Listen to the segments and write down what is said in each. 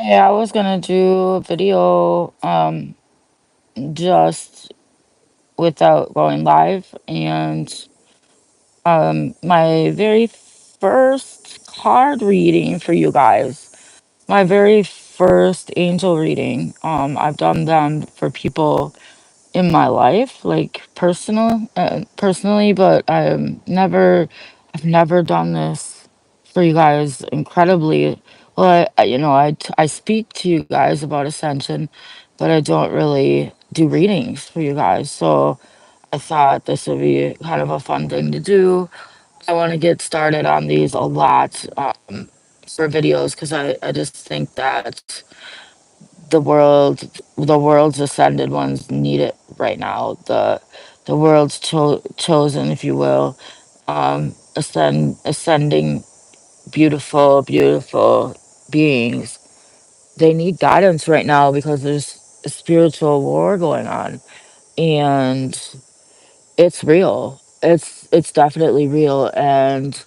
Hey, I was gonna do a video just without going live, and my very first card reading for you guys, my very first angel reading. I've done them for people in my life, like personally, but I've never done this for you guys. Incredibly, well, I speak to you guys about ascension, but I don't really do readings for you guys. So I thought this would be kind of a fun thing to do. I want to get started on these a lot for videos because I just think that the world the world's ascended ones need it right now. The world's chosen, if you will, ascending beautiful beings. They need guidance right now because there's a spiritual war going on, and it's real. It's definitely real. And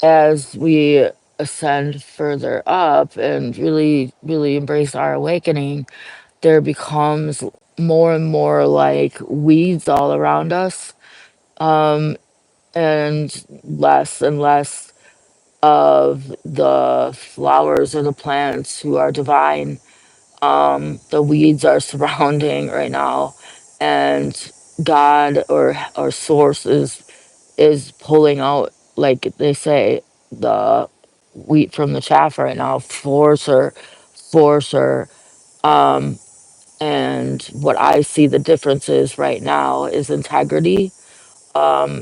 as we ascend further up and really embrace our awakening, there becomes more and more like weeds all around us, um, and less of the flowers or the plants who are divine. The weeds are surrounding right now, and God or source is pulling out, like they say, the wheat from the chaff right now. Force her. Um, And what I see the difference is right now is integrity.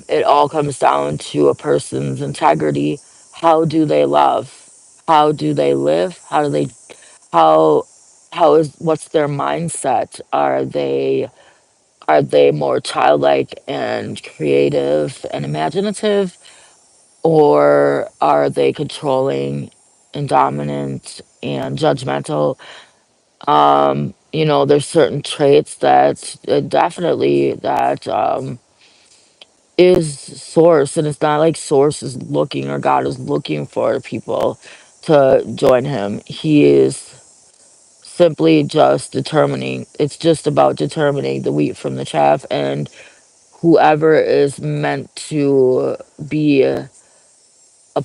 It all comes down to a person's integrity. How do they love? How do they live? How how is what's their mindset? Are they more childlike and creative and imaginative, or are they controlling and dominant and judgmental? There's certain traits that definitely that is source, and it's not like source is looking or God is looking for people to join him. He is simply just determining. It's just about determining the wheat from the chaff, and whoever is meant to be a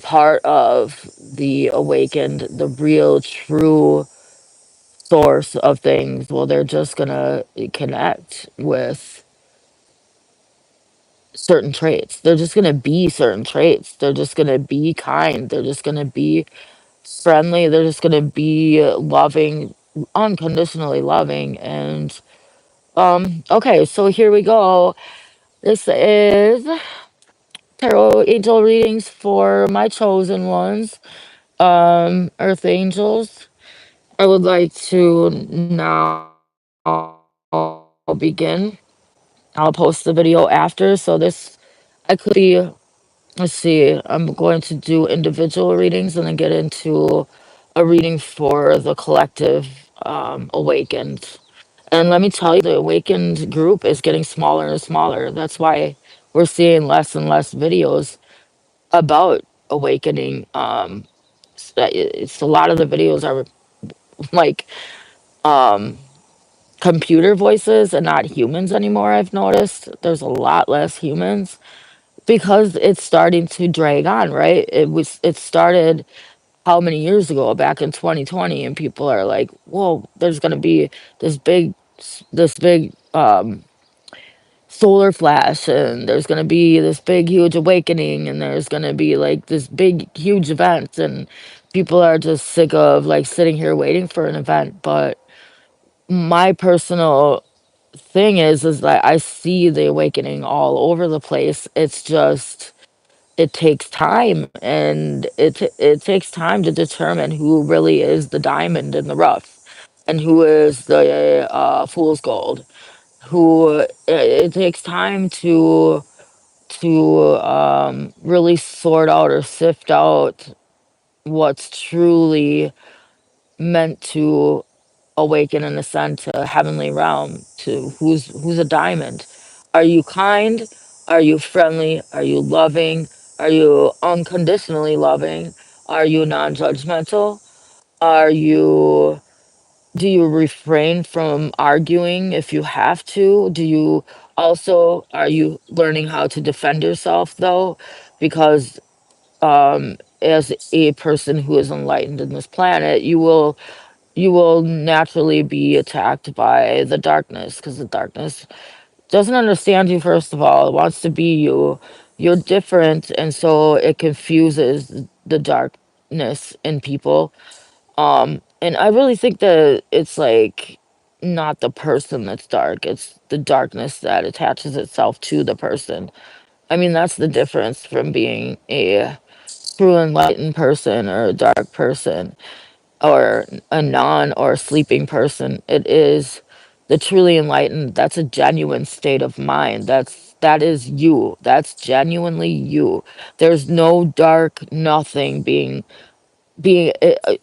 part of the awakened, the real true source of things, well, they're just gonna connect with certain traits. They're just gonna be certain traits. They're just gonna be kind. They're just gonna be friendly. They're just gonna be loving, unconditionally loving. And okay, so here we go. This is tarot angel readings for my chosen ones, earth angels. I would like to now begin. I'll post the video after. So this, I could be, let's see, I'm going to do individual readings and then get into a reading for the collective awakened. And let me tell you, the awakened group is getting smaller and smaller. That's why we're seeing less and less videos about awakening. It's a lot of the videos are like um computer voices and not humans anymore. I've noticed there's a lot less humans because it's starting to drag on, right? It started how many years ago, back in 2020, and people are like, whoa, there's going to be this big this big solar flash, and there's going to be this big huge awakening, and there's going to be like this big huge event, and people are just sick of like sitting here waiting for an event. But my personal thing is that I see the awakening all over the place. It's just it takes time, and it takes time to determine who really is the diamond in the rough and who is the fool's gold. Who it takes time to really sort out or sift out what's truly meant to awaken and ascend to heavenly realm, to who's a diamond. Are you kind? Are you friendly? Are you loving? Are you unconditionally loving? Are you non-judgmental? Are you do you refrain from arguing if you have to? Do you also are you learning how to defend yourself though? Because as a person who is enlightened in this planet, you will naturally be attacked by the darkness because the darkness doesn't understand you first of all. It wants to be you. You're different, and so it confuses the darkness in people. And I really think that it's like not the person that's dark, it's the darkness that attaches itself to the person. I mean, that's the difference from being a true enlightened person or a dark person or a non or sleeping person. It is the truly enlightened. That's a genuine state of mind. That is you. That's genuinely you. There's no dark nothing being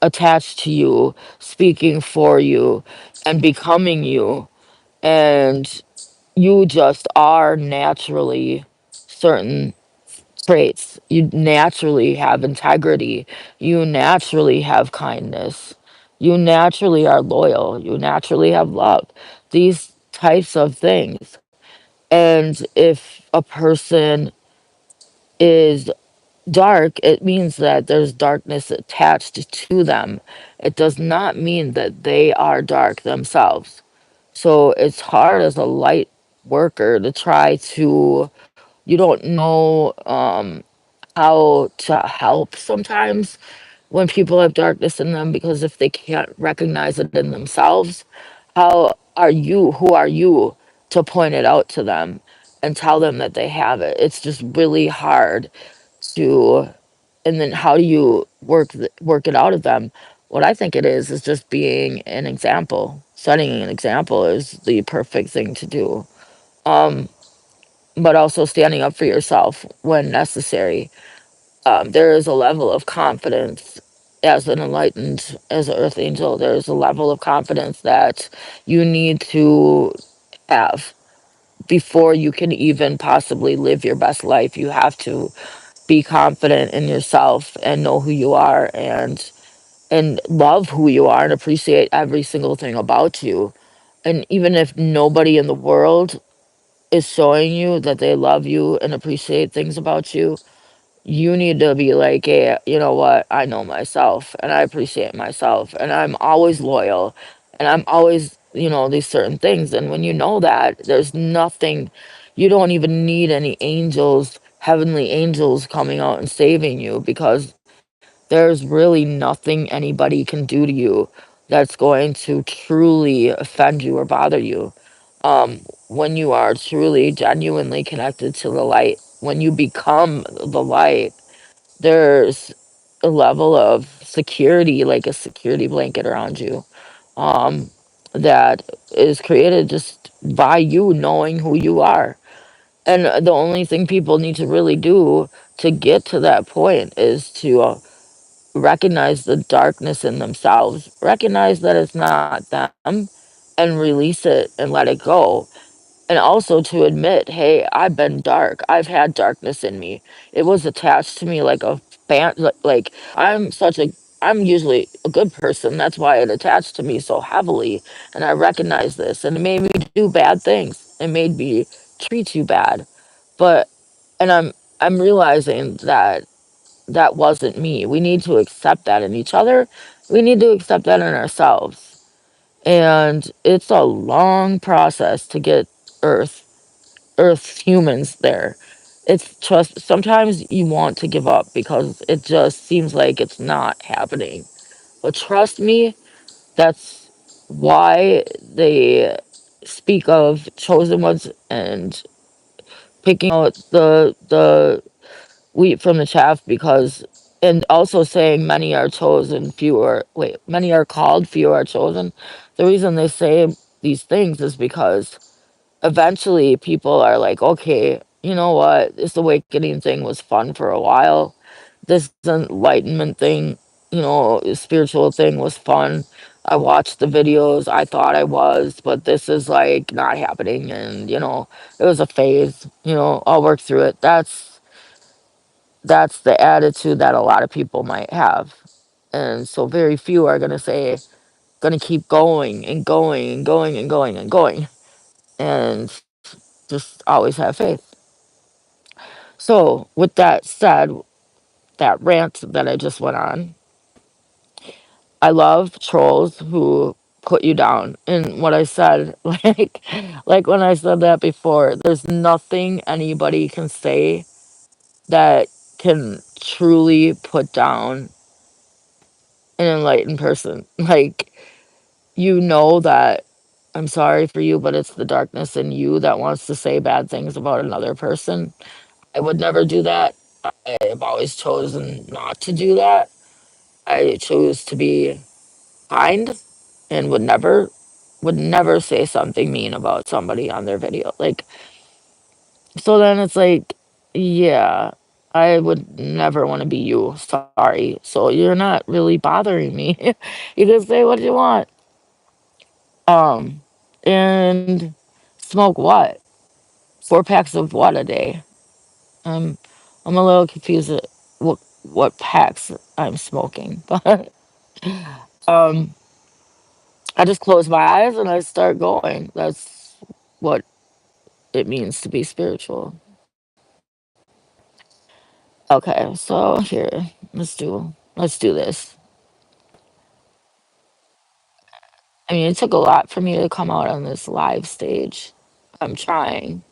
attached to you, speaking for you, and becoming you. And you just are naturally certain traits. You naturally have integrity. You naturally have kindness. You naturally are loyal. You naturally have love. These types of things. And if a person is dark, it means that there's darkness attached to them. It does not mean that they are dark themselves. So it's hard as a light worker to try to, you don't know how to help sometimes when people have darkness in them because if they can't recognize it in themselves, who are you to point it out to them and tell them that they have it? It's just really hard to, and then how do you work it out of them? What I think it is just being an example. Setting an example is the perfect thing to do. Um, but also standing up for yourself when necessary. There is a level of confidence as an enlightened, as an earth angel. There's a level of confidence that you need to have before you can even possibly live your best life. You have to be confident in yourself and know who you are and love who you are and appreciate every single thing about you. And even if nobody in the world is showing you that they love you and appreciate things about you, you need to be like, hey, you know what? I know myself and I appreciate myself and I'm always loyal and I'm always, these certain things. And when you know that, there's nothing, you don't even need any angels, heavenly angels coming out and saving you because there's really nothing anybody can do to you that's going to truly offend you or bother you. When you are truly, genuinely connected to the light, when you become the light, there's a level of security, like a security blanket around you, um, that is created just by you knowing who you are. And the only thing people need to really do to get to that point is to recognize the darkness in themselves, recognize that it's not them, and release it and let it go. And also to admit, hey, I've been dark. I've had darkness in me. It was attached to me like a like I'm usually a good person. That's why it attached to me so heavily. And I recognize this and it made me do bad things. It made me treat you bad. But and I'm realizing that that wasn't me. We need to accept that in each other. We need to accept that in ourselves. And it's a long process to get Earth, Earth humans there. It's trust. Sometimes you want to give up because it just seems like it's not happening. But trust me, that's why they speak of chosen ones and picking out the wheat from the chaff because and also saying many are chosen, many are called, few are chosen. The reason they say these things is because eventually people are like, okay, you know what, this awakening thing was fun for a while. This enlightenment thing, spiritual thing was fun. I watched the videos, I thought I was, but this is like not happening. And, it was a phase, I'll work through it. That's the attitude that a lot of people might have. And so very few are going to say, going to keep going and going and going and going and going. And just always have faith. So, with that said, that rant that I just went on, I love trolls who put you down. And what I said, like when I said that before, there's nothing anybody can say that can truly put down an enlightened person. Like, you know that I'm sorry for you, but it's the darkness in you that wants to say bad things about another person. I would never do that. I've always chosen not to do that. I choose to be kind and would never say something mean about somebody on their video. Like, so then it's like, yeah, I would never want to be you. Sorry. So you're not really bothering me. You can say what you want. Um, and smoke what? 4 packs of what a day? Um, I'm a little confused at what packs I'm smoking, but um, I just close my eyes and I start going. That's what it means to be spiritual. Okay, so here, let's do this. I mean, it took a lot for me to come out on this live stage. I'm trying.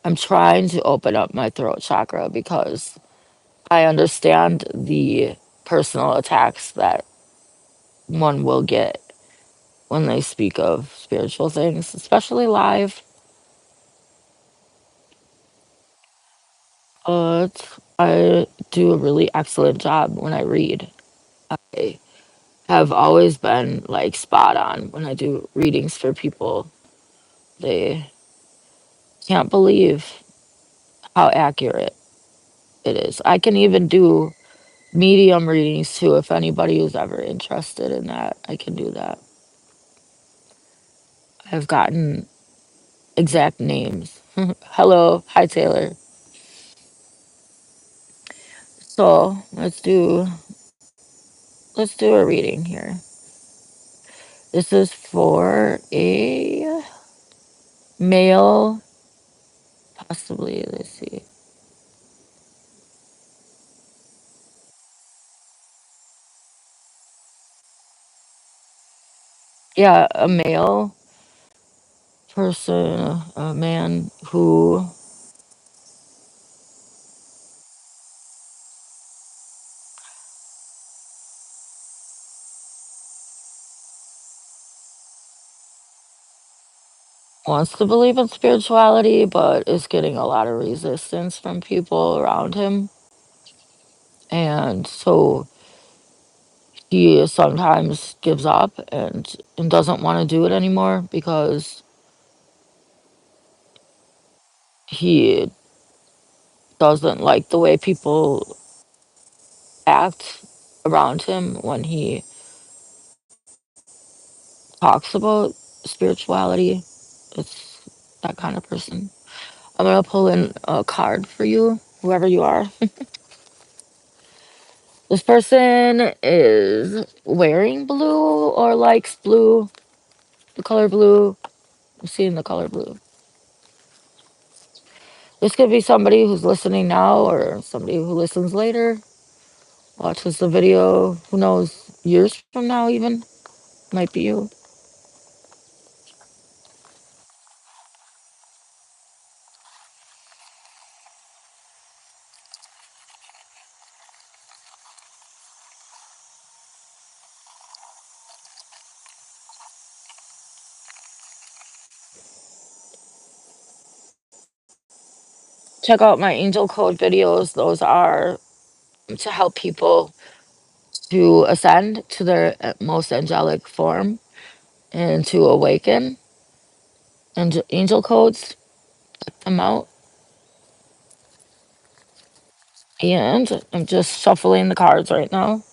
I'm trying to open up my throat chakra because I understand the personal attacks that one will get when they speak of spiritual things, especially live. I do a really excellent job when I read. I have always been like spot on when I do readings for people. They can't believe how accurate it is. I can even do medium readings too. If anybody who's ever interested in that, I can do that. I've gotten exact names. Hello, hi Taylor. So let's do a reading here. This is for a male, possibly. Let's see. Yeah, a male person, a man who wants to believe in spirituality, but is getting a lot of resistance from people around him. And so he sometimes gives up and doesn't want to do it anymore because he doesn't like the way people act around him when he talks about spirituality. It's that kind of person. I'm gonna pull in a card for you, whoever you are. This person is wearing blue or likes blue, the color blue. I'm seeing the color blue. This could be somebody who's listening now or somebody who listens later, watches the video, who knows, years from now even. Might be you. Check out my angel code videos. Those are to help people to ascend to their most angelic form and to awaken. And angel codes, check them out. And I'm just shuffling the cards right now.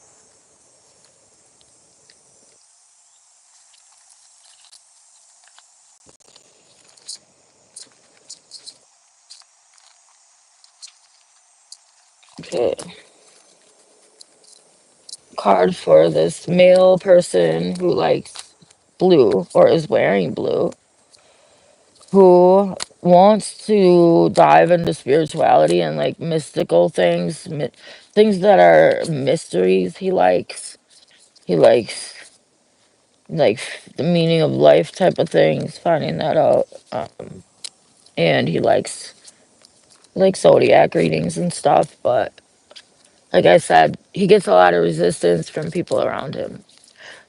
Okay. card for this male person who likes blue or is wearing blue, who wants to dive into spirituality and like mystical things, things that are mysteries. He likes like the meaning of life type of things, finding that out. And he likes like zodiac readings and stuff, but like I said, he gets a lot of resistance from people around him.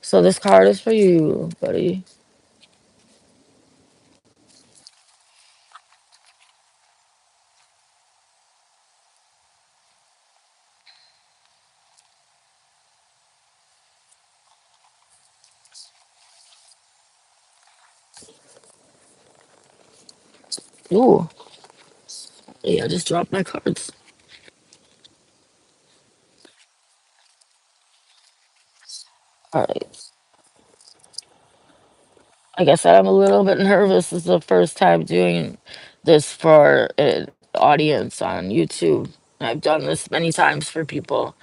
So this card is for you, buddy. Ooh, yeah, I just dropped my cards. All right. Like I said, I'm a little bit nervous. This is the first time doing this for an audience on YouTube. I've done this many times for people,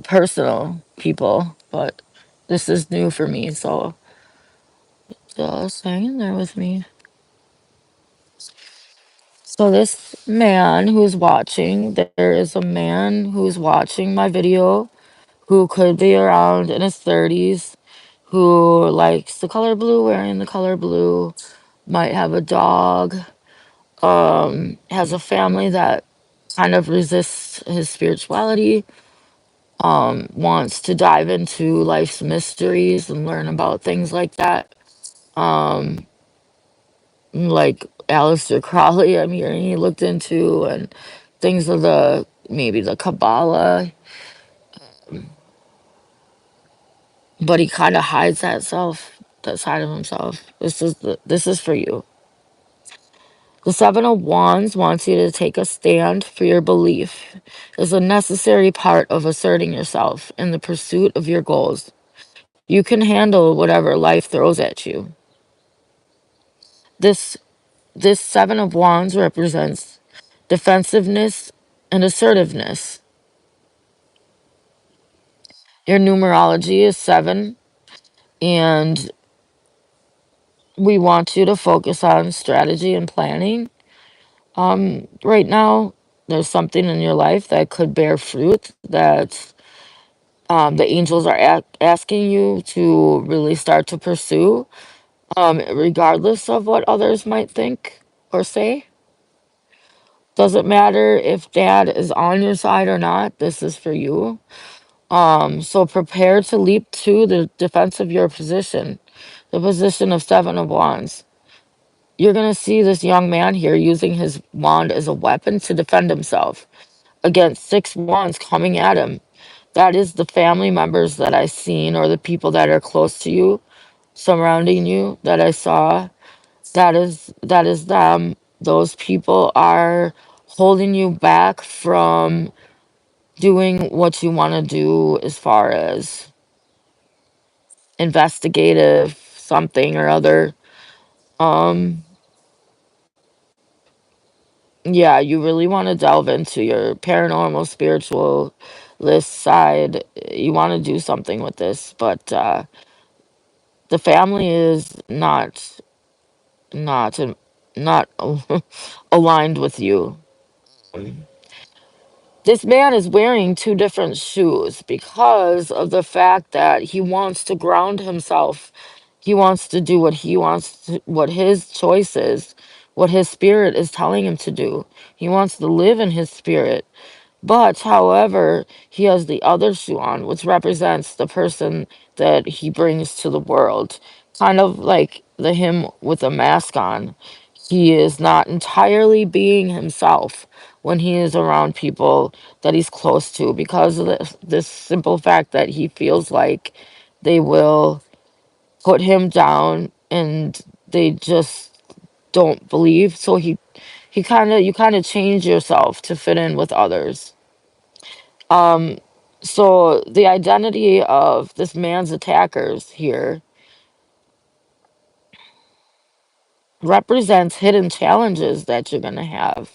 personal people, but this is new for me. So just hang in there with me. So this man who's watching, there is a man who's watching my video who could be around in his 30s, who likes the color blue, wearing the color blue, might have a dog, has a family that kind of resists his spirituality, wants to dive into life's mysteries and learn about things like that. Um, like Aleister Crowley, I'm hearing he looked into, and things of the maybe the Kabbalah, but he kind of hides that side of himself. This is for you. The Seven of Wands wants you to take a stand for your belief. It's a necessary part of asserting yourself in the pursuit of your goals. You can handle whatever life throws at you. This this Seven of Wands represents defensiveness and assertiveness. Your numerology is 7, and we want you to focus on strategy and planning. Right now, there's something in your life that could bear fruit that the angels are asking you to really start to pursue, regardless of what others might think or say. Doesn't matter if dad is on your side or not, this is for you. So prepare to leap to the defense of your position, the position of Seven of Wands. You're going to see this young man here using his wand as a weapon to defend himself against 6 wands coming at him. That is the family members that I seen, or the people that are close to you, surrounding you, that I saw. That is them. Those people are holding you back from doing what you want to do as far as investigative something or other. Um, yeah, you really want to delve into your paranormal, spiritualist side. You want to do something with this, but the family is not not aligned with you. This man is wearing 2 different shoes because of the fact that he wants to ground himself. He wants to do what he wants to, what his choice is, what his spirit is telling him to do. He wants to live in his spirit. But, however, he has the other shoe on, which represents the person that he brings to the world. Kind of like the him with a mask on. He is not entirely being himself when he is around people that he's close to, because of this simple fact that he feels like they will put him down, and they just don't believe. So he kind of you kind of change yourself to fit in with others. So the identity of this man's attackers here represents hidden challenges that you're going to have.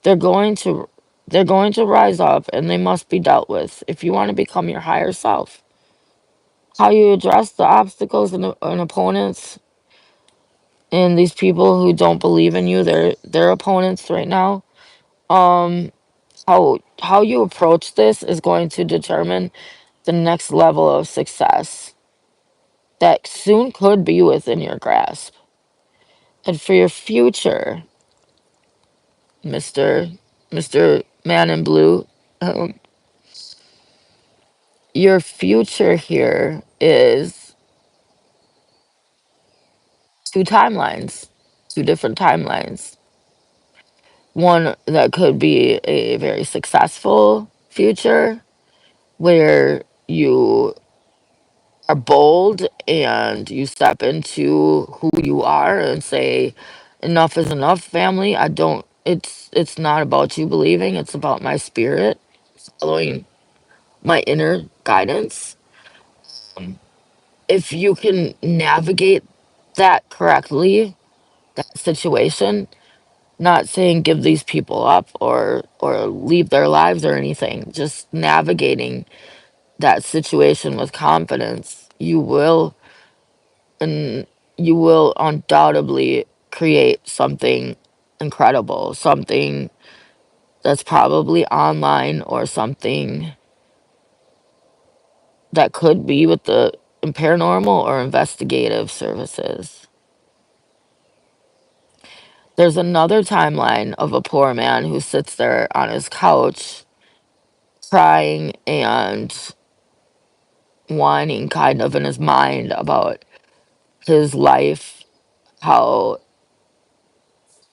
They're going to. They're going to rise up and they must be dealt with if you want to become your higher self. How you address the obstacles and opponents and these people who don't believe in you, they're opponents right now. Um, how you approach this is going to determine the next level of success that soon could be within your grasp. And for your future, Mr. Mr. Man in Blue, um, your future here is two timelines, two different timelines. One that could be a very successful future where you are bold and you step into who you are and say enough is enough, family. I don't it's not about you believing, it's about my spirit following my inner guidance. If you can navigate that correctly, that situation, not saying give these people up or leave their lives or anything, just navigating that situation with confidence, and you will undoubtedly create something incredible, something that's probably online or something that could be with the paranormal or investigative services. There's another timeline of a poor man who sits there on his couch crying and whining kind of in his mind about his life, how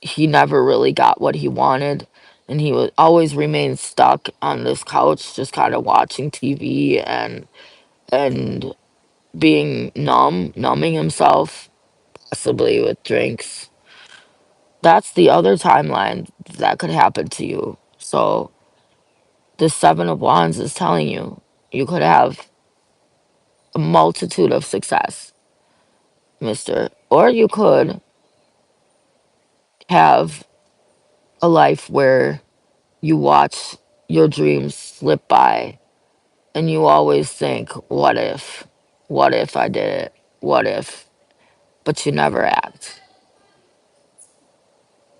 he never really got what he wanted and he would always remain stuck on this couch just kind of watching TV and being numbing himself possibly with drinks. That's the other timeline that could happen to you. So the 7 of Wands is telling you you could have a multitude of success, mister, or you could have a life where you watch your dreams slip by and you always think, what if? What if I did it? What if? But you never act.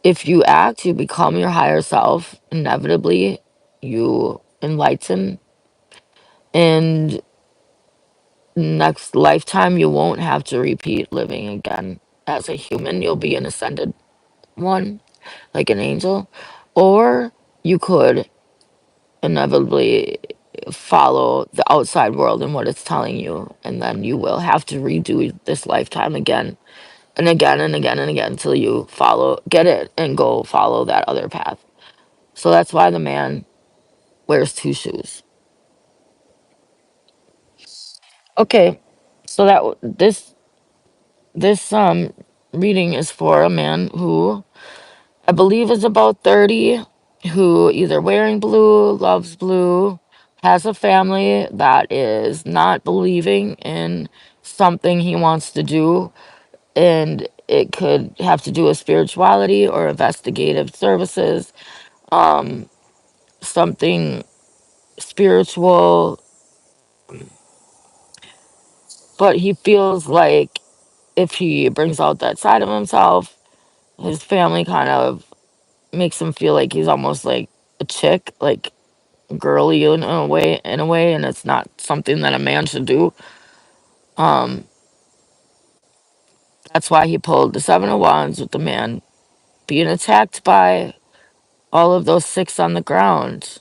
If you act, you become your higher self. Inevitably, you enlighten. And next lifetime, you won't have to repeat living again as a human. You'll be an ascended one, like an angel. Or you could inevitably follow the outside world and what it's telling you, and then you will have to redo this lifetime again and again and again and again until you get it and go follow that other path. So that's why the man wears two shoes. Okay, so this reading is for a man who I believe is about 30, who either wearing blue, loves blue, has a family that is not believing in something he wants to do, and it could have to do with spirituality or investigative services, something spiritual, but he feels like if he brings out that side of himself, his family kind of makes him feel like he's almost like a chick, like girly in a way, and it's not something that a man should do. Um, that's why he pulled the 7 of Wands with the man being attacked by all of those six on the ground.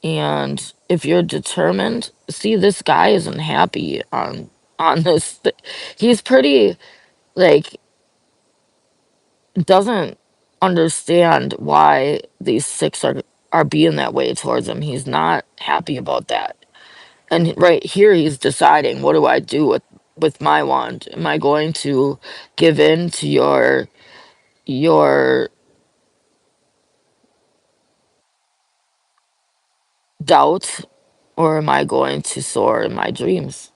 And if you're determined, see, this guy isn't happy on this. He's pretty like doesn't understand why these six are being that way towards him. He's not happy about that. And right here, he's deciding, what do I do with my wand? Am I going to give in to your doubt, or am I going to soar in my dreams?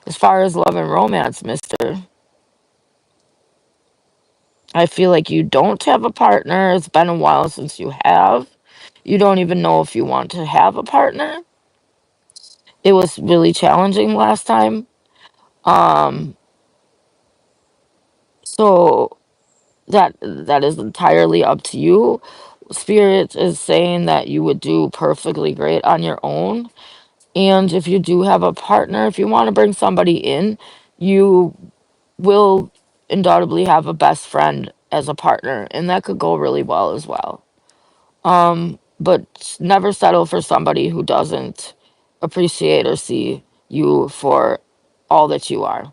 As far as love and romance, mister, I feel like you don't have a partner. It's been a while since you have. You don't even know if you want to have a partner. It was really challenging last time. Um, so that is entirely up to you. Spirit is saying that you would do perfectly great on your own. And if you do have a partner, if you want to bring somebody in, you will undoubtedly have a best friend as a partner, and that could go really well as well. But never settle for somebody who doesn't appreciate or see you for all that you are.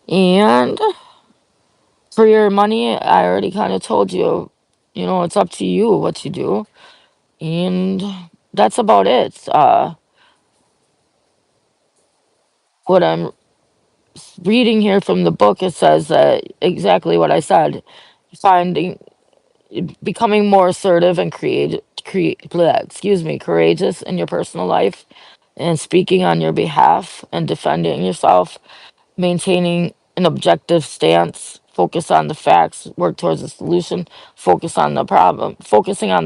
And for your money, I already kind of told you, it's up to you what you do. And that's about it. What I'm reading here from the book, it says exactly what I said. Finding, becoming more assertive and courageous in your personal life, and speaking on your behalf and defending yourself, maintaining an objective stance, focus on the facts, work towards a solution, focusing on the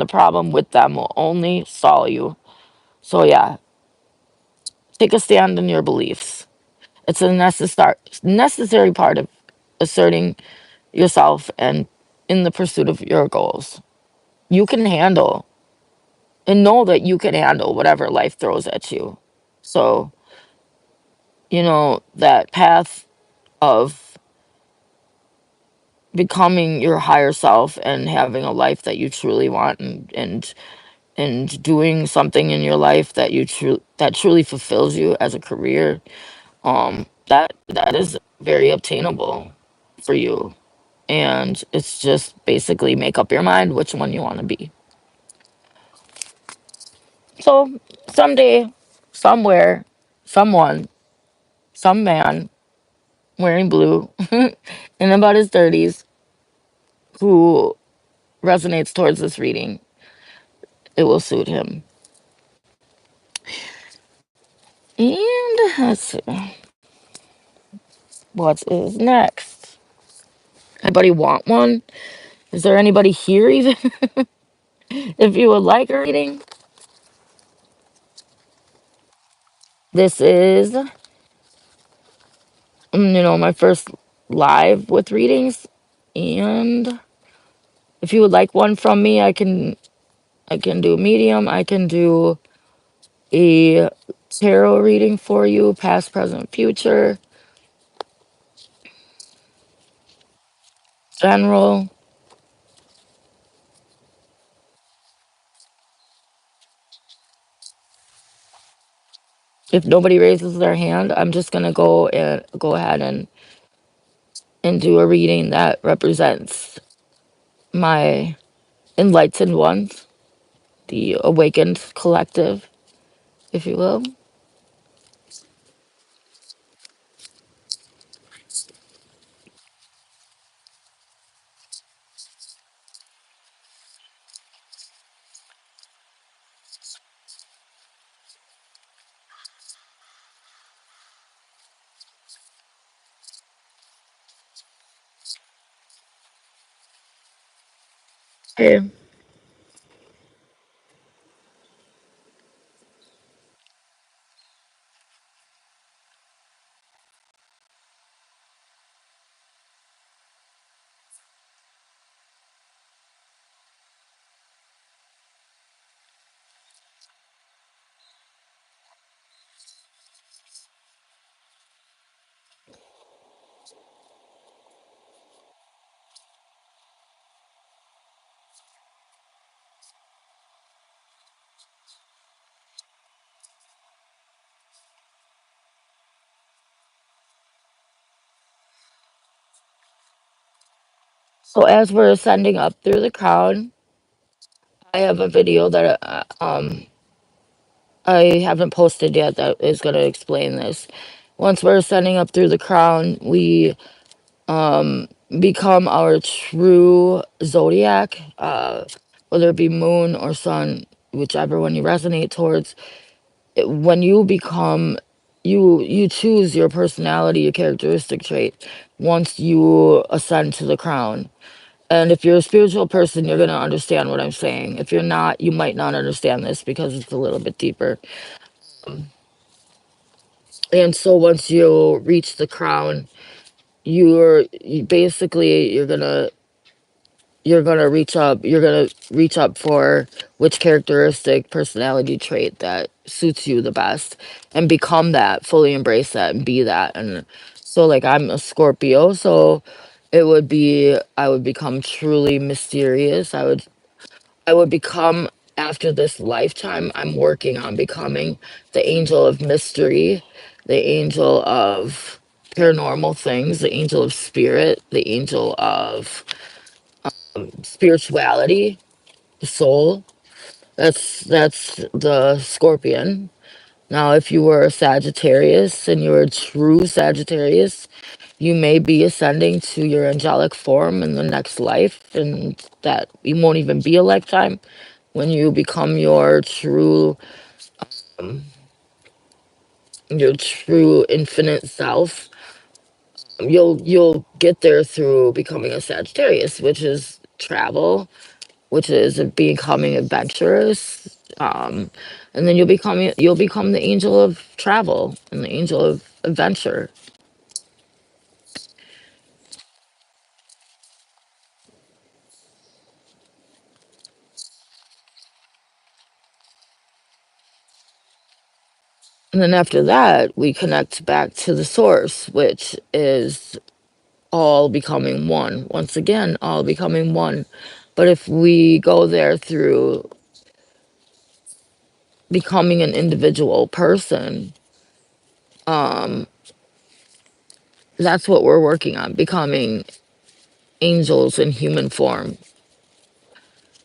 problem with them will only stall you. So yeah, take a stand in your beliefs. It's a necessary part of asserting yourself and in the pursuit of your goals. You can handle and know that you can handle whatever life throws at you. So, that path of becoming your higher self and having a life that you truly want, and doing something in your life that that truly fulfills you as a career, that is very obtainable for you. And it's just basically make up your mind which one you want to be. So someday, somewhere, someone, some man wearing blue in about his 30s who resonates towards this reading, it will suit him. And let's see, what is next? Anybody want one? Is there anybody here even? If you would like a reading, this is, my first live with readings. And if you would like one from me, I can do medium. I can do a tarot reading for you, past, present, future, general. If nobody raises their hand, I'm just gonna go ahead and do a reading that represents my enlightened ones, the awakened collective, if you will. Okay. So as we're ascending up through the crown, I have a video that I haven't posted yet that is going to explain this. Once we're ascending up through the crown, we become our true zodiac, whether it be moon or sun, whichever one you resonate towards. When you become you choose your personality, your characteristic trait once you ascend to the crown. And if you're a spiritual person, you're going to understand what I'm saying. If you're not, you might not understand this because it's a little bit deeper. And so once you reach the crown, you basically you're gonna reach up for which characteristic personality trait that suits you the best and become that, fully embrace that and be that. And so like I'm a Scorpio, so it would be I would become truly mysterious. I would become, after this lifetime, I'm working on becoming the angel of mystery, the angel of paranormal things, the angel of spirit, the angel of spirituality, the soul. That's the Scorpion. Now, if you were a Sagittarius and you were a true Sagittarius, you may be ascending to your angelic form in the next life, and that it won't even be a lifetime. When you become your true infinite self, you'll get there through becoming a Sagittarius, which is travel, which is becoming adventurous. And then you'll become the angel of travel and the angel of adventure. And then after that, we connect back to the source, which is all becoming one. Once again, all becoming one. But if we go there through becoming an individual person, um, that's what we're working on, becoming angels in human form,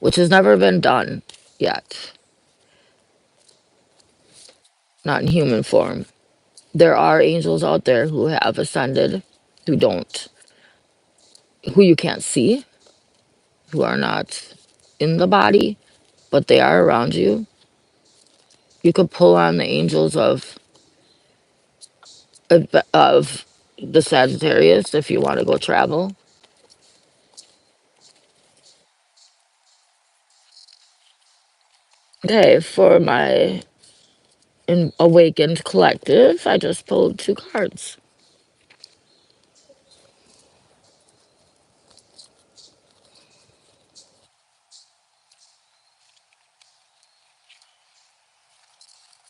which has never been done yet. Not in human form. There are angels out there who have ascended, who don't, who you can't see, who are not in the body, but they are around you. You could pull on the angels of the Sagittarius if you want to go travel. Okay, for my awakened collective, I just pulled two cards.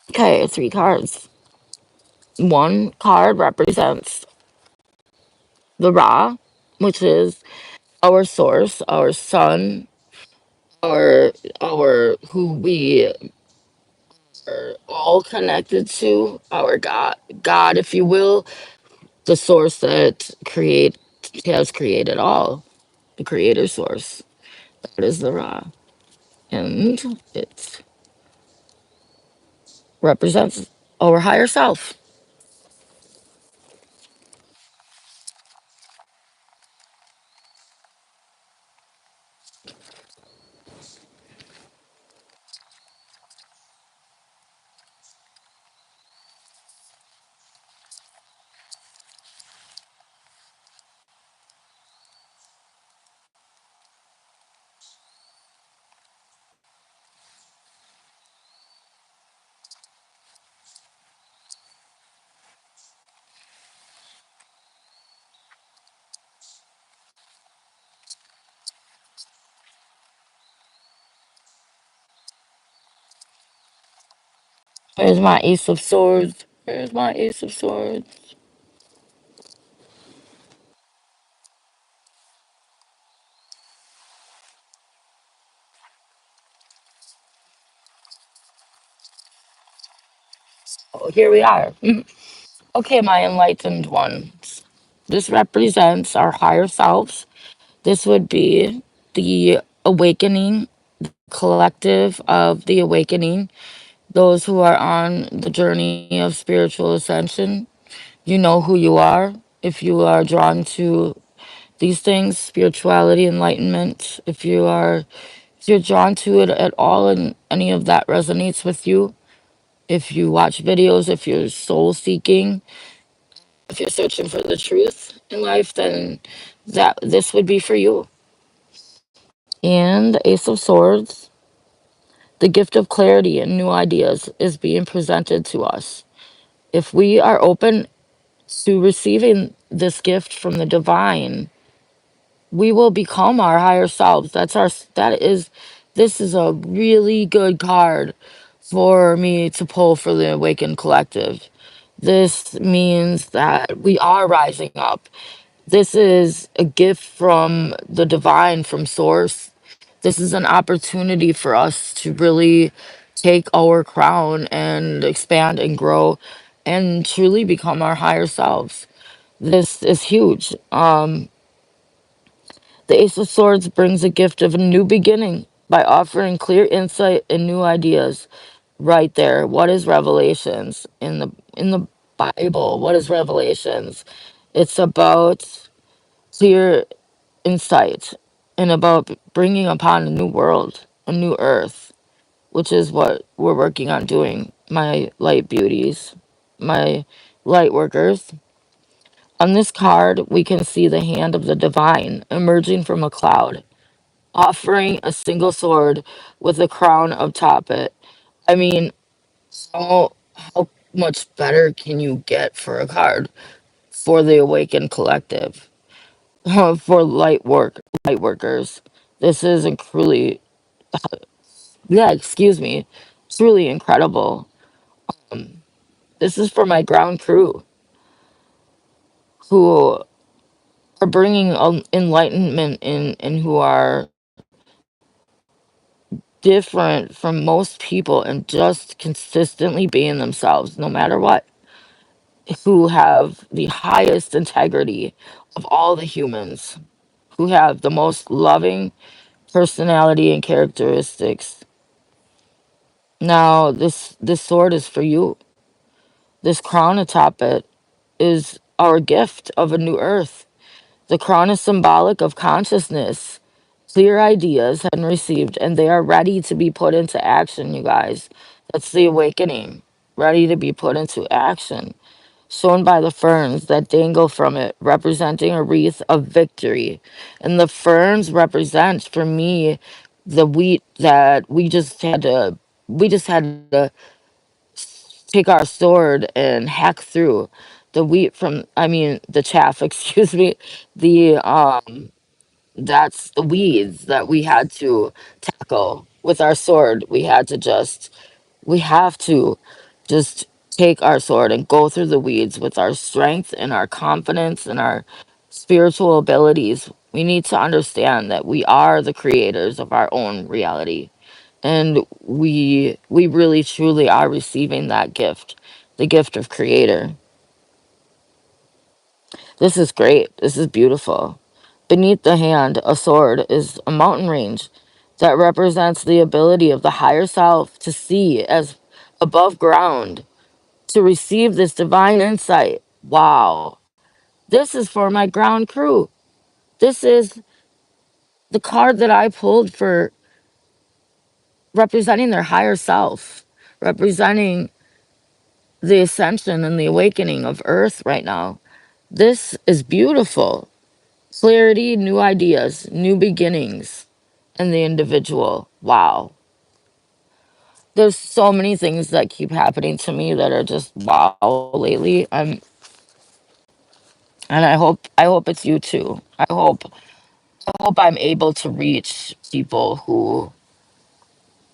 Okay, three cards. One card represents the Ra, which is our source, our sun, our who we are all connected to, our God, if you will, the source that has created all, the creator source. That is the Ra. And it represents our higher self. Where's my Ace of Swords? Where's my Ace of Swords? Oh, here we are. Okay, my enlightened ones. This represents our higher selves. This would be the awakening, collective of the awakening, those who are on the journey of spiritual ascension. You know who you are. If you are drawn to these things, spirituality, enlightenment, if you're drawn to it at all and any of that resonates with you, If you watch videos, if you're soul seeking, if you're searching for the truth in life, then that this would be for you. And the Ace of Swords, the gift of clarity and new ideas is being presented to us. If we are open to receiving this gift from the divine, we will become our higher selves. That is this is a really good card for me to pull for the Awakened Collective. This means that we are rising up. This is a gift from the divine, from source. This is an opportunity for us to really take our crown and expand and grow and truly become our higher selves. This is huge. The Ace of Swords brings a gift of a new beginning by offering clear insight and new ideas. Right there. What is Revelations in the Bible? What is Revelations? It's about clear insight and about bringing upon a new world, a new earth, which is what we're working on doing. My light beauties, my light workers. On this card, we can see the hand of the divine emerging from a cloud, offering a single sword with a crown atop it. I mean, how much better can you get for a card for the Awakened Collective? For light workers. This is a truly, yeah, excuse me, truly incredible. This is for my ground crew who are bringing enlightenment in and who are different from most people and just consistently being themselves no matter what, who have the highest integrity of all the humans, who have the most loving personality and characteristics. Now, this sword is for you. This crown atop it is our gift of a new earth. The crown is symbolic of consciousness. Clear ideas have been received and they are ready to be put into action, you guys. That's the awakening, ready to be put into action. Shown by the ferns that dangle from it, representing a wreath of victory. And the ferns represent for me the wheat that we just had to take our sword and hack through the wheat from I mean the chaff, excuse me, the that's the weeds that we had to tackle with our sword. We have to just take our sword and go through the weeds with our strength and our confidence and our spiritual abilities. We need to understand that we are the creators of our own reality, and we really truly are receiving that gift, the gift of creator. This is great. This is beautiful. Beneath the hand, a sword is a mountain range that represents the ability of the higher self to see as above ground, to receive this divine insight. Wow. This is for my ground crew. This is the card that I pulled for representing their higher self, representing the ascension and the awakening of Earth right now. This is beautiful. Clarity, new ideas, new beginnings, and the individual. Wow. There's so many things that keep happening to me that are just wow lately. And I hope it's you too. I hope I'm able to reach people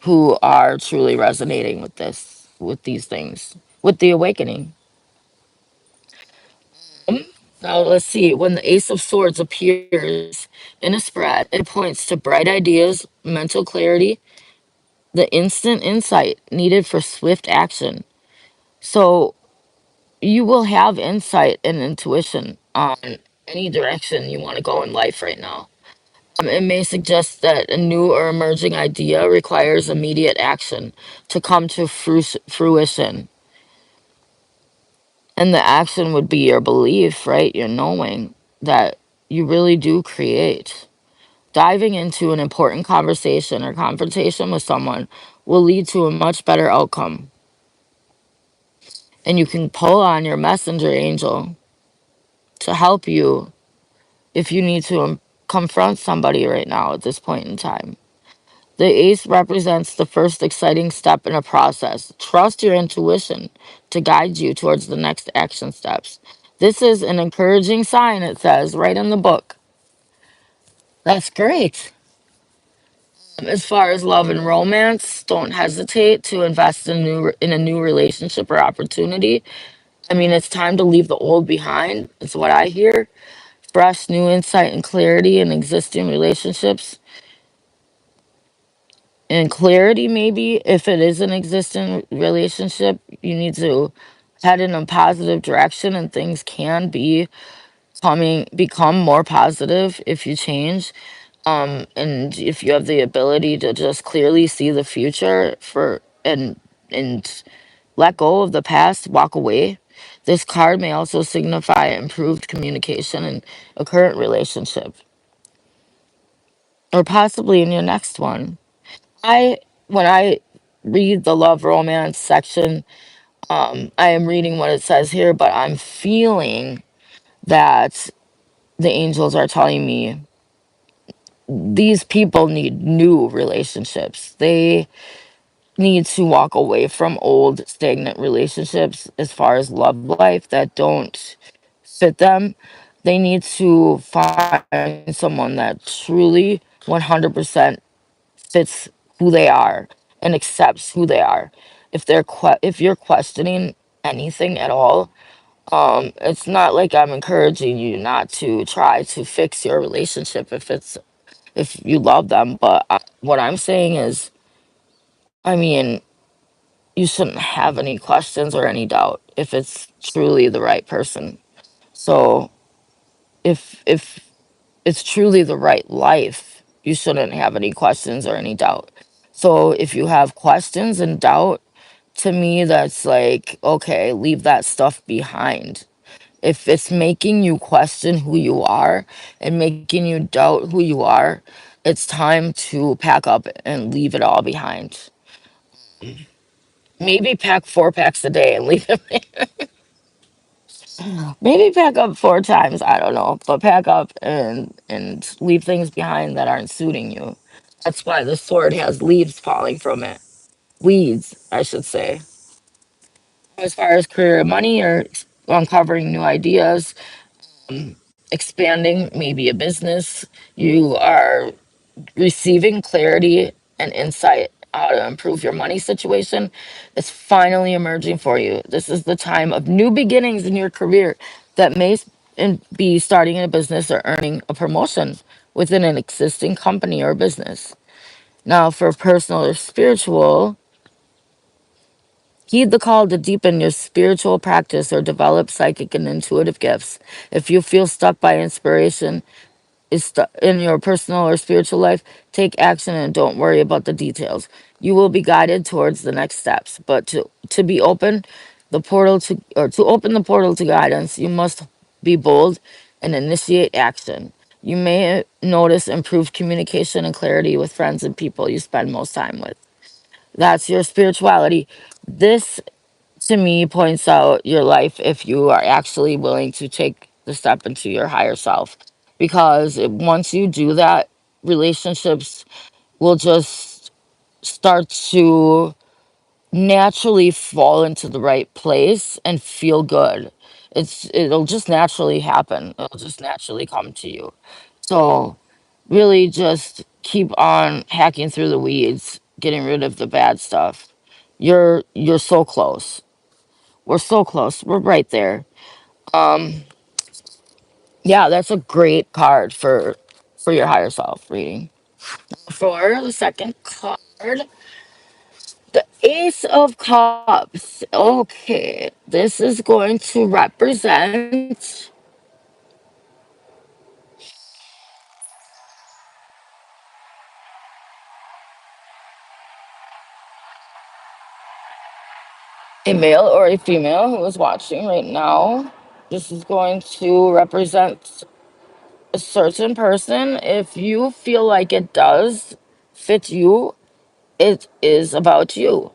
who are truly resonating with this, with these things, with the awakening. Now let's see. When the Ace of Swords appears in a spread, it points to bright ideas, mental clarity, the instant insight needed for swift action. So you will have insight and intuition on any direction you want to go in life right now. It may suggest that a new or emerging idea requires immediate action to come to fruition. And the action would be your belief, right? Your knowing that you really do create. Diving into an important conversation or confrontation with someone will lead to a much better outcome. And you can pull on your messenger angel to help you if you need to confront somebody right now at this point in time. The ace represents the first exciting step in a process. Trust your intuition to guide you towards the next action steps. This is an encouraging sign, it says right in the book. That's great. As far as love and romance, don't hesitate to invest in a new relationship or opportunity. I mean, it's time to leave the old behind. It's what I hear. Fresh new insight and clarity in existing relationships. And clarity, maybe if it is an existing relationship, you need to head in a positive direction, and things can become more positive if you change. And if you have the ability to just clearly see the future and let go of the past, walk away. This card may also signify improved communication in a current relationship or possibly in your next one. I when I read the love romance section, I am reading what it says here, but I'm feeling that the angels are telling me these people need new relationships. They need to walk away from old stagnant relationships as far as love life that don't fit them. They need to find someone that truly 100% fits who they are and accepts who they are. If you're questioning anything at all, it's not like I'm encouraging you not to try to fix your relationship if you love them, but what I'm saying is, I mean, you shouldn't have any questions or any doubt if it's truly the right person. So if it's truly the right life, you shouldn't have any questions or any doubt. So if you have questions and doubt, to me, that's like, okay, leave that stuff behind. If it's making you question who you are and making you doubt who you are, it's time to pack up and leave it all behind. Maybe pack 4 packs a day and leave it. Maybe pack up 4 times. I don't know, but pack up and leave things behind that aren't suiting you. That's why the sword has leaves falling from it. Weeds, I should say. As far as career and money or uncovering new ideas, expanding maybe a business, you are receiving clarity and insight how to improve your money situation is finally emerging for you. This is the time of new beginnings in your career that be starting a business or earning a promotion within an existing company or business. Now, for personal or spiritual, heed the call to deepen your spiritual practice or develop psychic and intuitive gifts. If you feel stuck by inspiration, in your personal or spiritual life, take action and don't worry about the details. You will be guided towards the next steps. But to be open the portal to or to open the portal to guidance, you must be bold and initiate action. You may notice improved communication and clarity with friends and people you spend most time with. That's your spirituality. This to me points out your life if you are actually willing to take the step into your higher self, because once you do that, relationships will just start to naturally fall into the right place and feel good. It'll just naturally happen. It'll just naturally come to you. So really just keep on hacking through the weeds, getting rid of the bad stuff. You're so close. We're so close. We're right there. Um, yeah, that's a great card for your higher self reading. For the second card, the Ace of Cups. Okay, this is going to represent a male or a female who is watching right now. This is going to represent a certain person. If you feel like it does fit you, it is about you.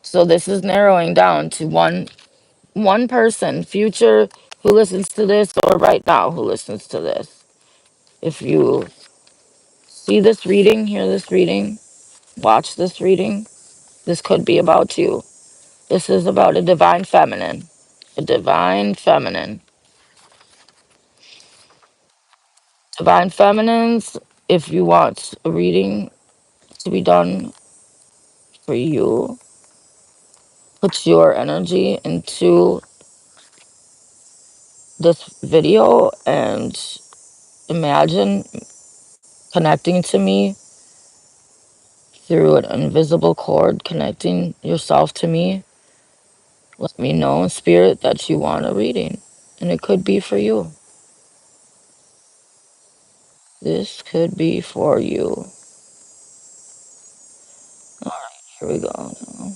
So this is narrowing down to one person, future, who listens to this, or right now who listens to this. If you see this reading, hear this reading, watch this reading, this could be about you. This is about a divine feminine. A divine feminine. Divine feminines, if you want a reading to be done for you, put your energy into this video and imagine connecting to me through an invisible cord, connecting yourself to me. Let me know in spirit that you want a reading, and it could be for you. This could be for you. All right, here we go. Now.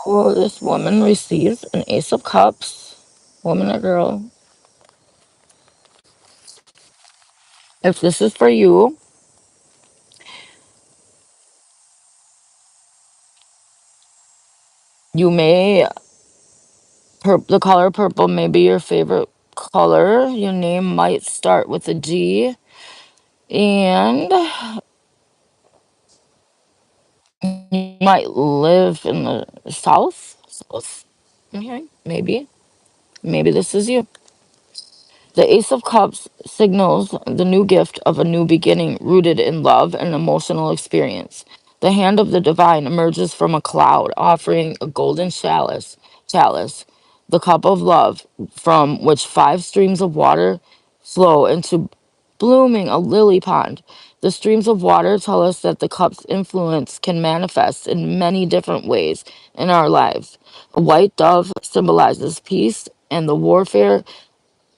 So this woman receives an Ace of Cups, woman or girl. If this is for you, you may, the color purple may be your favorite color. Your name might start with a G, and you might live in the south. Okay, maybe this is you. The Ace of Cups signals the new gift of a new beginning rooted in love and emotional experience. The hand of the divine emerges from a cloud, offering a golden chalice, the cup of love, from which five streams of water flow into blooming a lily pond. The streams of water tell us that the cup's influence can manifest in many different ways in our lives. A white dove symbolizes peace, and the wafer,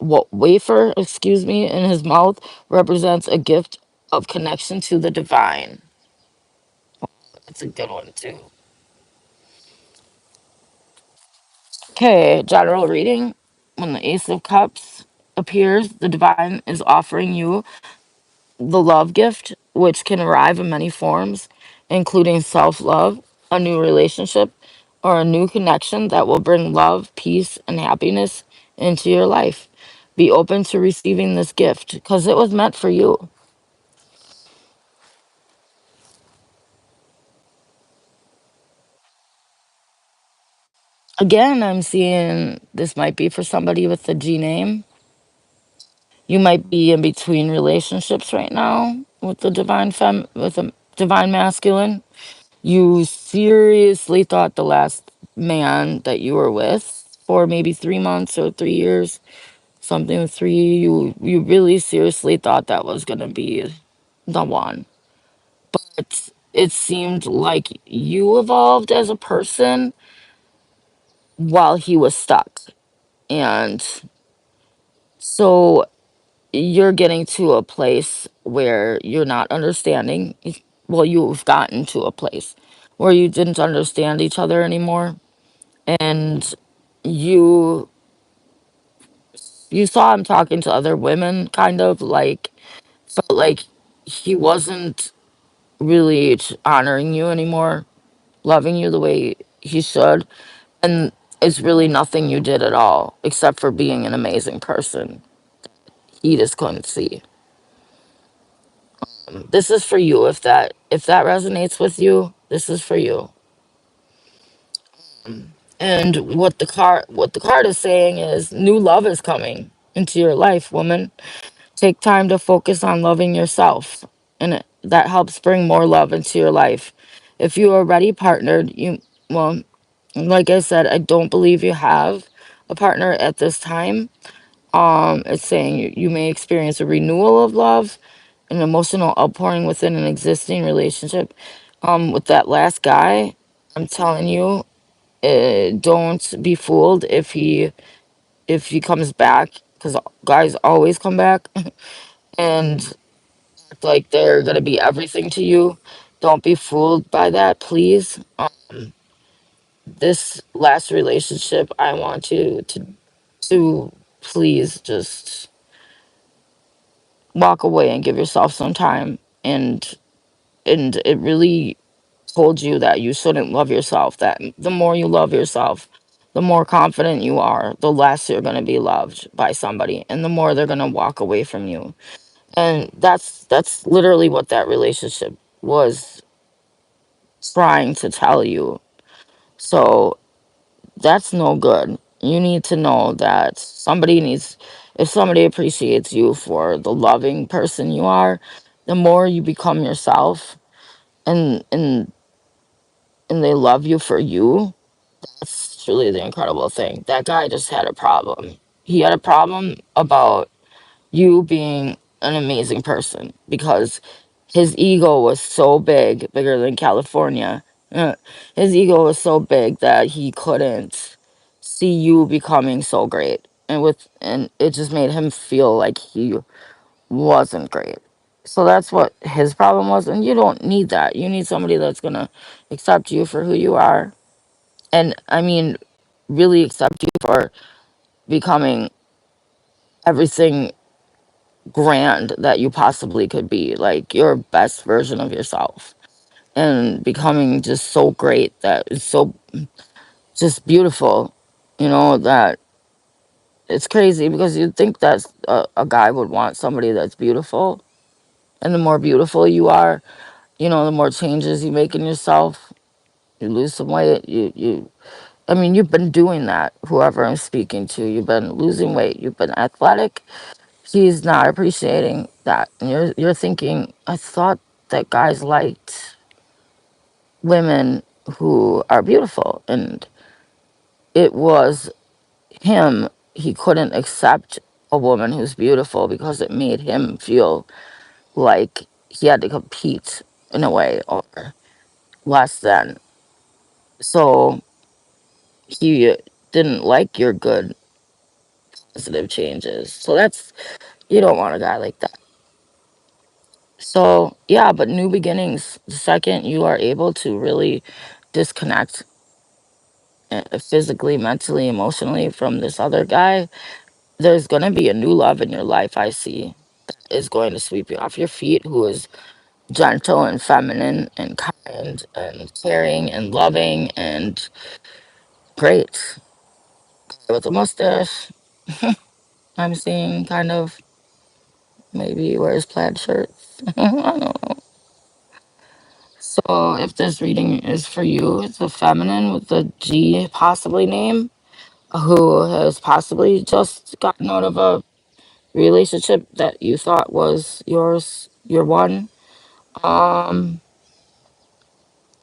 in his mouth represents a gift of connection to the divine. That's a good one too. Okay, general reading. When the Ace of Cups appears, the divine is offering you the love gift, which can arrive in many forms, including self love, a new relationship, or a new connection that will bring love, peace, and happiness into your life. Be open to receiving this gift because it was meant for you. Again, I'm seeing this might be for somebody with the G name. You might be in between relationships right now with the with the divine masculine. You seriously thought the last man that you were with for maybe 3 months or 3 years, something with three, you really seriously thought that was gonna be the one. But it seemed like you evolved as a person while he was stuck. And so you're getting to a place where you're not understanding. Well, you've gotten to a place where you didn't understand each other anymore, and you you saw him talking to other women, kind of like felt like he wasn't really honoring you anymore, loving you the way he should, and it's really nothing you did at all except for being an amazing person. He just couldn't see. This is for you. If that resonates with you, this is for you. And what the card is saying is new love is coming into your life, woman. Take time to focus on loving yourself, and that helps bring more love into your life. If you are already partnered, well, like I said, I don't believe you have a partner at this time. It's saying you may experience a renewal of love, an emotional outpouring within an existing relationship. With that last guy, I'm telling you, don't be fooled if he comes back, because guys always come back and act like they're gonna be everything to you. Don't be fooled by that, please. This last relationship, I want you to please just walk away and give yourself some time and and it really told you that you shouldn't love yourself, that the more you love yourself, the more confident you are, the less you're going to be loved by somebody, and the more they're going to walk away from you. And that's literally what that relationship was trying to tell you. So that's no good. You need to know that somebody needs, if somebody appreciates you for the loving person you are, the more you become yourself, and and they love you for you. That's truly the incredible thing. That guy just had a problem. He had a problem about you being an amazing person because his ego was so big, bigger than California. Uh, His ego was so big that he couldn't see you becoming so great. And it just made him feel like he wasn't great. So that's what his problem was, and you don't need that. You need somebody that's going to accept you for who you are. And I mean really accept you for becoming everything grand that you possibly could be, like your best version of yourself, and becoming just so great that it's so just beautiful, that it's crazy because you'd think that a guy would want somebody that's beautiful. And the more beautiful you are, the more changes you make in yourself. You lose some weight, I mean, you've been doing that, whoever I'm speaking to. You've been losing weight, you've been athletic. He's not appreciating that. And you're thinking, I thought that guys liked women who are beautiful. And it was him. He couldn't accept a woman who's beautiful because it made him feel like he had to compete in a way, or less than. So he didn't like your good, positive changes. So you don't want a guy like that. So, yeah, but new beginnings, the second you are able to really disconnect, physically, mentally, emotionally from this other guy, there's going to be a new love in your life, I see, that is going to sweep you off your feet, who is gentle and feminine and kind and caring and loving and great. With a mustache, I'm seeing, kind of, maybe wears plaid shirts. I don't know. So if this reading is for you, it's a feminine with a G possibly name, who has possibly just gotten out of a relationship that you thought was yours, your one. Um,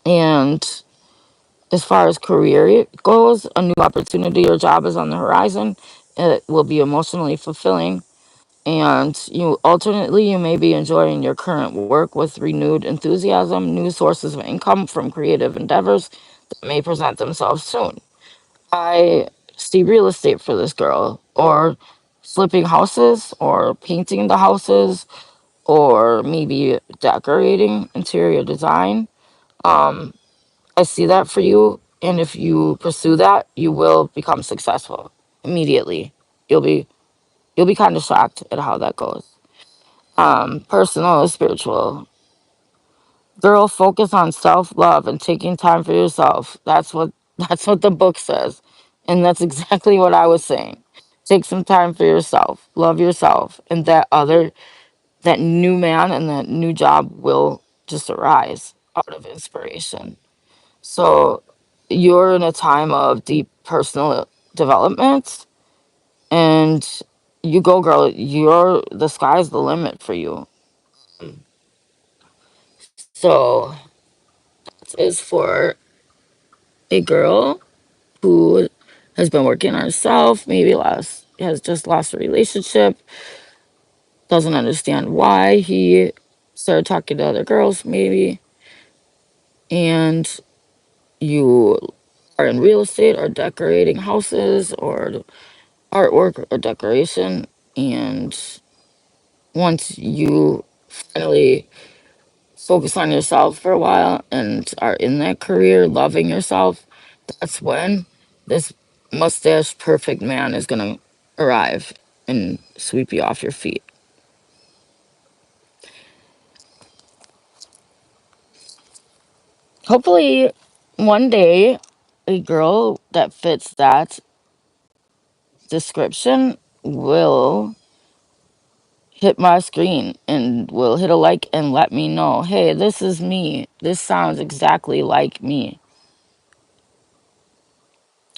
and as far as career goes, a new opportunity or job is on the horizon. It will be emotionally fulfilling. And you may be enjoying your current work with renewed enthusiasm. New sources of income from creative endeavors that may present themselves soon. I see real estate for this girl, or flipping houses, or painting the houses, or maybe decorating, interior design. Um, I see that for you, and if you pursue that, you will become successful immediately. You'll be you'll be kind of shocked at how that goes. Personal or spiritual. Girl, focus on self-love and taking time for yourself. That's what the book says. And that's exactly what I was saying. Take some time for yourself. Love yourself. And that new man and that new job will just arise out of inspiration. So you're in a time of deep personal development, and you go, girl. The sky's the limit for you. So this is for a girl who has been working on herself, maybe has just lost a relationship, doesn't understand why he started talking to other girls, maybe, and you are in real estate or decorating houses or artwork or decoration, and once you finally focus on yourself for a while and are in that career, loving yourself, that's when this mustache perfect man is gonna arrive and sweep you off your feet. Hopefully, one day, a girl that fits that description will hit my screen and will hit a like and let me know, hey, this is me. This sounds exactly like me.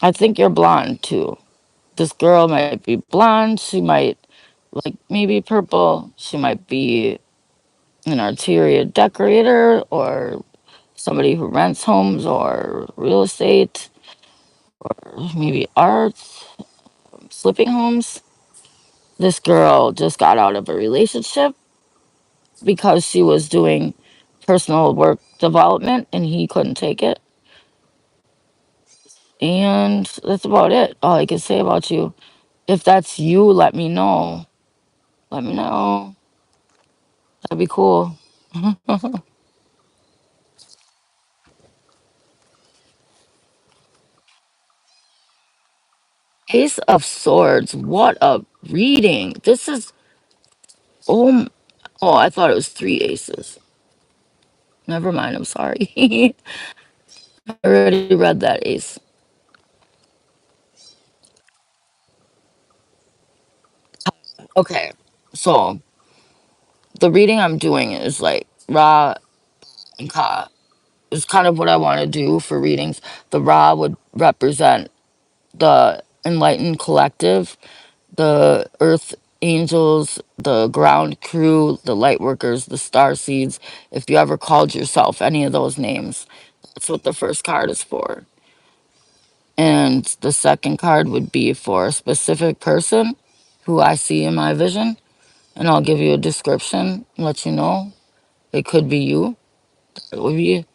I think you're blonde too. This girl might be blonde. She might like maybe purple. She might be an interior decorator or somebody who rents homes or real estate or maybe art, flipping homes. This girl just got out of a relationship because she was doing personal work development and he couldn't take it. And that's about it. All I can say about you. If that's you, let me know. Let me know. That'd be cool. Ace of Swords. What a reading. This is oh oh, I thought it was three aces. Never mind, I'm sorry. I already read that ace. Okay. So the reading I'm doing is like Ra and Ka. Is kind of what I want to do for readings. The Ra would represent the enlightened collective, the earth angels, the ground crew, the light workers, the star seeds. If you ever called yourself any of those names, that's what the first card is for. And the second card would be for a specific person who I see in my vision. And I'll give you a description and let you know. It could be you. It would be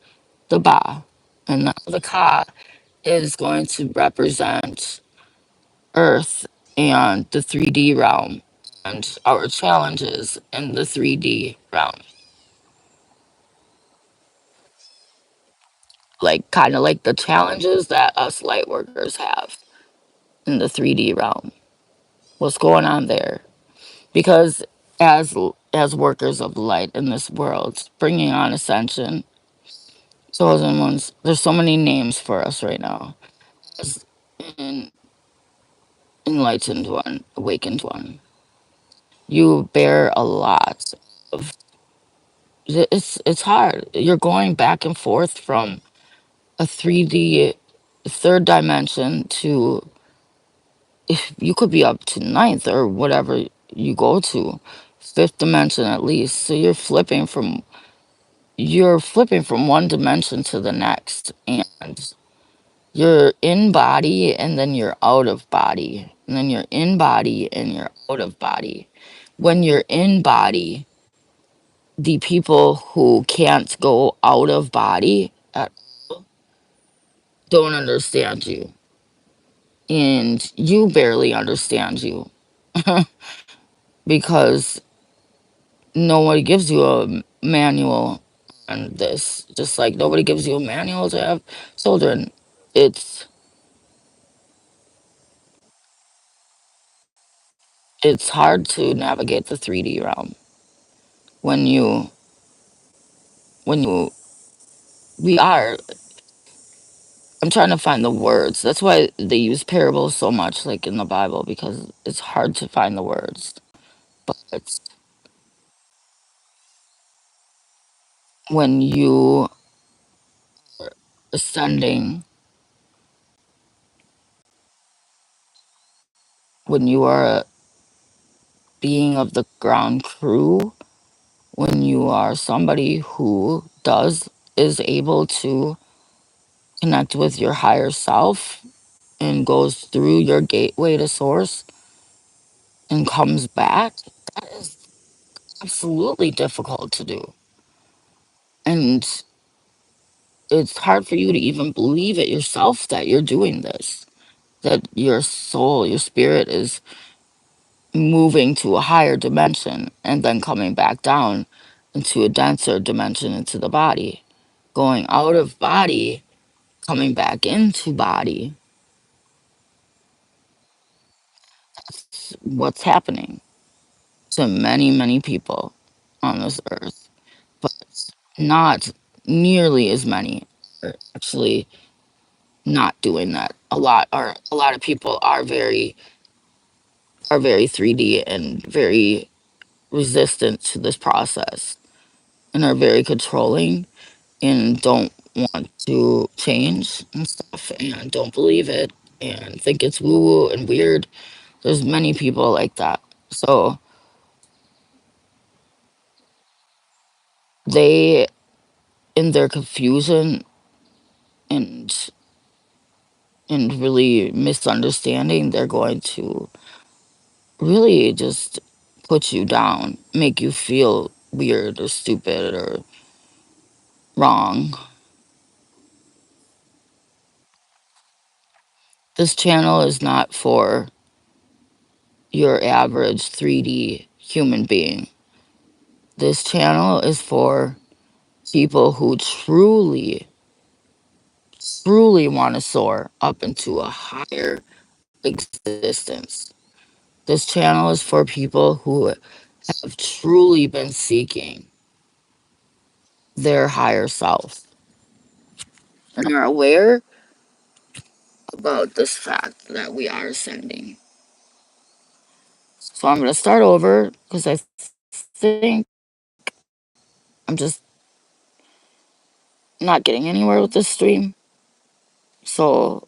the Ba. And now the Ka is going to represent Earth and the 3D realm and our challenges in the 3D realm. Like, kind of like the challenges that us light workers have in the 3D realm. What's going on there? Because as workers of light in this world, bringing on ascension, chosen ones, there's so many names for us right now. As an enlightened one, awakened one, you bear a lot of it's hard. You're going back and forth from a 3D third dimension to if you could be up to ninth or whatever you go to fifth dimension at least. So you're flipping from one dimension to the next and you're in body and then you're out of body and then you're in body and you're out of body. When you're in body, the people who can't go out of body don't understand you and you barely understand you because nobody gives you a manual on this, just like nobody gives you a manual to have children. It's it's hard to navigate the 3D realm when you we are I'm trying to find the words. That's why they use parables so much like in the Bible because it's hard to find the words. But when you ascending, when you are a being of the ground crew, when you are somebody who is able to connect with your higher self and goes through your gateway to source and comes back, that is absolutely difficult to do. And it's hard for you to even believe it yourself that you're doing this, that your soul, your spirit is moving to a higher dimension and then coming back down into a denser dimension into the body, going out of body, coming back into body. It's what's happening to many, many people on this earth, but not nearly as many. are actually not doing that. A lot of people are very 3D and very resistant to this process and are very controlling and don't want to change and stuff and don't believe it and think it's woo woo and weird. There's many people like that. So they, in their confusion and really misunderstanding, they're going to really just put you down, make you feel weird or stupid or wrong. This channel is not for your average 3D human being. This channel is for people who truly want to soar up into a higher existence. This channel is for people who have truly been seeking their higher self and are aware about this fact that we are ascending. So I'm going to start over because I think I'm just not getting anywhere with this stream. So